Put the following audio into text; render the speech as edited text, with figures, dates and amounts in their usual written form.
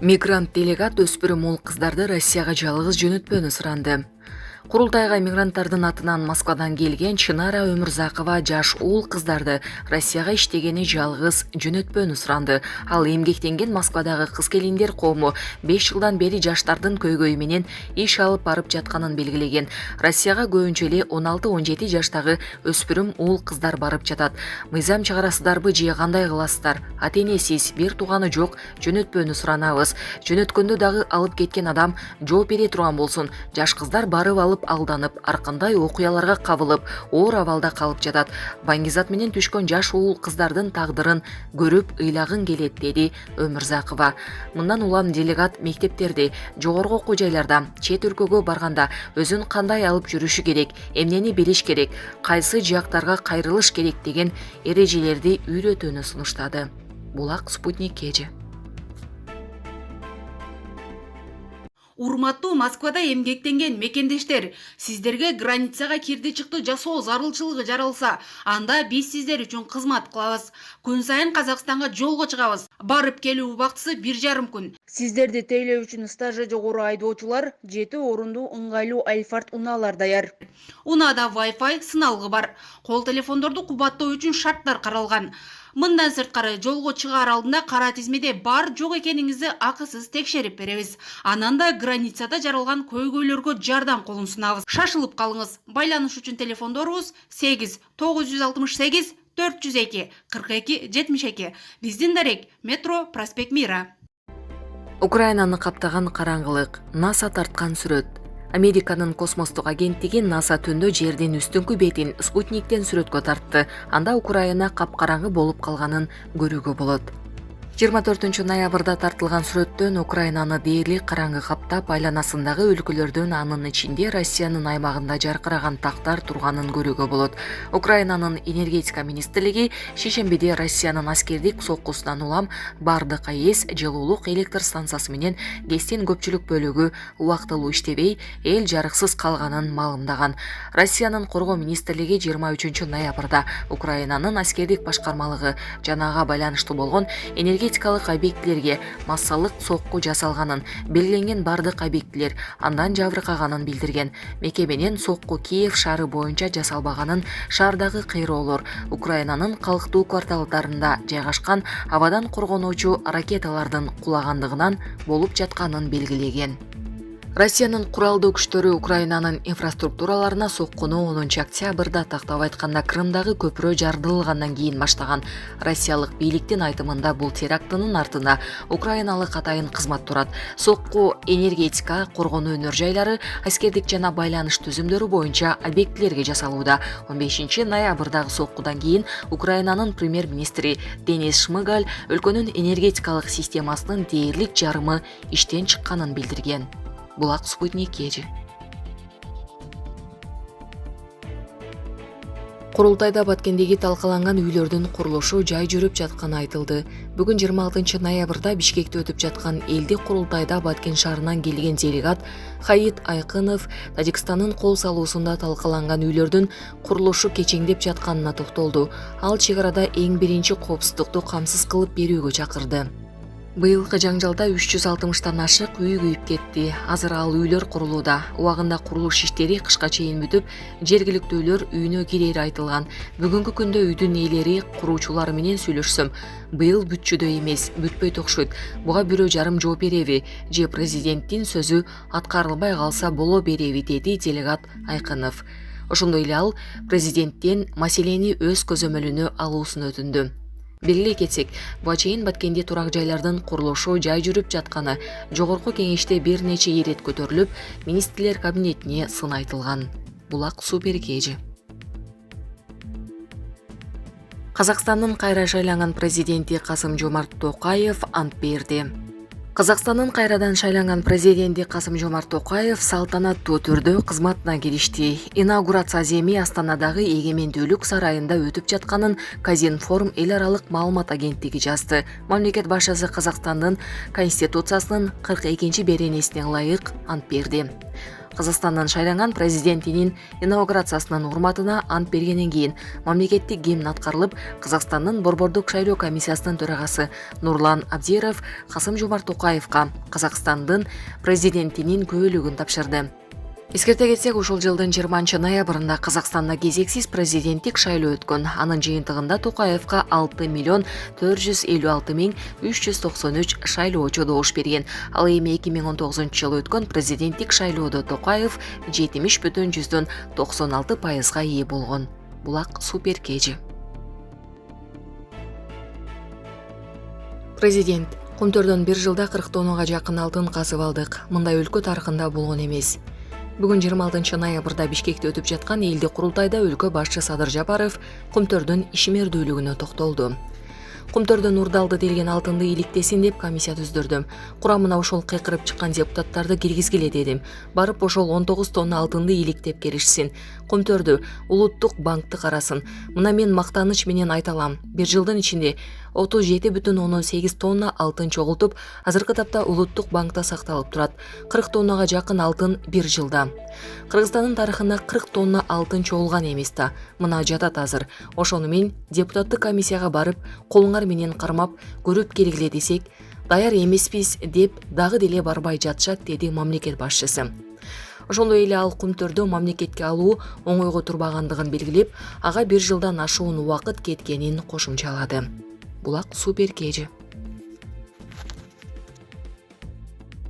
Мигрант делегат өспүрүм уул кыздарды Россияга жалгыз жөнөтпөөнү суранды. Курултайга мигранттардын атынан Москвадан келген Чынара Өмүрзакова жаш уул кыздарды Россияга иштегени жалгыз жөнөтпөөнү суранды. Ал эмгектенген Москвадагы кыз-келиндер коому 5 жылдан бери жаштардын көйгөйү менен иш алып барып жатканын белгилеген. Россияга көбүнчө эле 16-17 жаштагы өспүрүм уул кыздар барып жатат. Мыйзам чыгарасыздарбы же кандай кыласыздар? Ата-энесиз, бир тууганы жок, жөнөтпөөнү суранабыз. Жөнөткөндө дагы алып кеткен адам жооп бере турган болсун. Жаш кыздар барып алып алданып, ар кандай окуяларга кабылып, оор абалда калып жатат. Баңгизат менен түшкөн жаш уул кыздардын тагдырын көрүп ыйлагын келет, деди Өмүрзакова. Мындан улам делегат мектептерде, жогорку окуу жайларда, чет өлкөгө барганда өзүн кандай алып жүрүшү керек, эмнени билиш керек, кайсы жактарга кайрылыш керек деген эрежелерди үйрөтүүнү сунуштады. Булак, Спутник KG. Урматтуу Москвада эмгектенген мекендештер, сиздерге границага кирди чыкты жасоо зарылчылыгы жаралса, анда биз сиздер үчүн кызмат кылабыз. Күн сайын Казакстанга жолго чыгабыз. Барып келүү убактысы 1,5 күн. Сиздерди тейлөө үчүн стажы жогору айдоочулар 7 орундуу ыңгайлуу Альфард унаалар даяр. Унаада Wi-Fi сыналгы бар. Кол телефондорду кубаттоо үчүн шарттар каралган. Мындан сырткары жолго чыгаар алдында кара тизмеде бар жок экениңизди акысыз текшерип беребиз. Анан да границада жаралган көйгөйлөргө жардам колун сунабыз. Шашылып калыңыз. Байланыш үчүн телефондорубуз 8 968 402 42 72. Биздин дарек метро Проспект Мира. Украинаны каптаган караңгылык, НАСА тарткан сүрөт. Американын космостук агенттиги НАСА түндө жердин үстүңкү бетин спутниктен сүрөткө тартты. Анда Украина капкараңгы болуп калганын көрүүгө болот. 24 ноябрда тартылган сүрөттөн Украинаны дээрлик караңгы каптап, айланасындагы өлкөлөрдүн, анын ичинде Россиянын аймагында жаркыраган тактар турганын көрүүгө болот. Украинанын энергетика министрлиги шейшембиде Россиянын аскердик соккусунан улам бардык АЭС жылуулук электр станциясы менен ГЭСтин көпчүлүк бөлүгү убактылуу иштебей, эл жарыксыз калганын маалымдаган. Россиянын коргоо министрлиги 23 ноябрда Украинанын аскердик башкармалыгы жанага байланыштуу болгон энергетикалык объектилерге массалык сокку жасалганын, белгиленген бардык объектилер андан жабыркаганын билдирген. Мекеменин сокку Киев шаары боюнча жасалбаганын, шаардагы кыйроолор Украинанын калктуу кварталдарында жайгашкан абадан коргонуучу ракеталардын кулагандыгынан болуп жатканын белгилеген. Россиянын куралдуу күчтөрү Украинанын инфраструктураларына соккуну 10 октябрда, тактап айтканда Крымдагы көпүрө жардылгандан кийин баштаган. Россиялык бийликтин айтымында бул терактынын артында украиналык атайын кызмат турат. Сокку энергетика, коргонуу өнөр жайлары, аскердик жана байланыш түзүмдөрү боюнча объектилерге жасалууда. 15 ноябрдагы соккудан кийин Украинанын премьер-министри Денис Шмыгаль өлкөнүн энергетикалык системасынын дээрлик жарымы иштен чыкканын билдирген. Булак, Спутник KG. Курултайда Баткендеги талкаланган үйлөрдүн курулушу жай жүрүп жатканы айтылды. Бүгүн 26 ноябрда Бишкекте өтүп жаткан элдик курултайда Баткен шаарынан келген делегат Хаит Айкынов Тажикстандын кол салуусунда талкаланган үйлөрдүн курулушу кечеңдеп жатканына токтолду. Ал чек арада эң биринчи коопсуздукту камсыз кылып берүүгө чакырды. Быйылкы жаңжалда 360тан ашык үй күйүп кетти. Азыр ал үйлөр курулууда. Убагында курулуш иштери кышка чейин бүтүп, жергиликтүүлөр үйүнө кирери айтылган. Бүгүнкү күндө үйдүн ээлери, куруучулары менен сүйлөшсөм, быйыл бүтчүдөй эмес, бүтпөйт окшойт. Буга бирөө жарым жооп береби же президенттин сөзү аткарылбай калса боло береби, деди делегат Айкынов. Ошондой эле ал президенттен маселени өз көзөмөлүнө алуусун өтүндү. Белгилей кетсек, буга чейин Баткенде турак жайлардын курулушу жай жүрүп жатканы жогорку кеңеште бир нече ирет көтөрүлүп, министрлер кабинетине сын айтылган. Булак, Супер KG. Казакстандын кайра шайланган президенти Касым-Жомарт Токаев ант берди. Казакстандын кайрадан шайланган президенти Касым-Жомарт Токаев салтанаттуу түрдө кызматына киришти. Инаугурация аземи Астанадагы Эгемендүүлүк сарайында өтүп жатканын Казинформ эл аралык маалымат агенттиги жазды. Мамлекет башчысы Казакстандын Конституциясынын 42-беренесине ылайык ант берди. Кыргызстандын шайланган президентинин инаугурациясынын урматына ант бергенден кийин мамлекеттик гимн аткарылып, Кыргызстандын Борбордук шайлоо комиссиясынын төрагасы Нурлан Абдияров Касым-Жомарт Токаевка Казакстандын президентинин күбөлүгүн тапшырды. Эскерте кетсек, ушул жылдын 20-ноябрында Казакстанда кезексиз президенттик шайлоо өткөн. Анын жыйынтыгында Токаевка 6.456.393 шайлоочу добуш берген. Ал эми 2019-жылы өткөн президенттик шайлоодо Токаев 70,96%га ээ болгон. Булак супер кежи. Президент: Кумтөрдөн бир жылда 40 тоннага жакын алтын казып алдык. Мындай өлкө тарыхында болгон эмес. Бүгүн 26 ноябрда Бишкекте өтүп жаткан элдик курултайда өлкө башчы Садыр Жапаров Кумтөрдүн ишмердүүлүгүнө токтолду. Кумтөрдөн урдалды делген алтынды иликтесин деп комиссия түздүрдүм. Курамына ошол кыйкырып чыккан депутаттарды киргизгиле дедим. Барып ошол 19 тонна алтынды иликтеп келишсин. Кумтөрдү улуттук банкты карасын. Мына мен мактаныч менен айта алам. Бир жылдын ичинде 37,8 тонна алтын чогултуп, азыркы тапта улуттук банкта сакталып турат. 40 тоннага жакын алтын бир жылда. Кыргызстандын тарыхында 40 тонна алтын чогулган эмес да. Мына жатат азыр. Ошону мен депутаттык комиссияга барып, колуңар менен кармап, көрүп келгиле десек, даяр эмеспиз деп дагы деле барбай жатышат, деди мамлекет башчысы. Ошондой эле ал Кумтөрдө мамлекетке алуу оңойго турбагандыгын белгилеп, ага бир жылдан ашуун убакыт кеткенин кошумчалады. Булак супер кежи.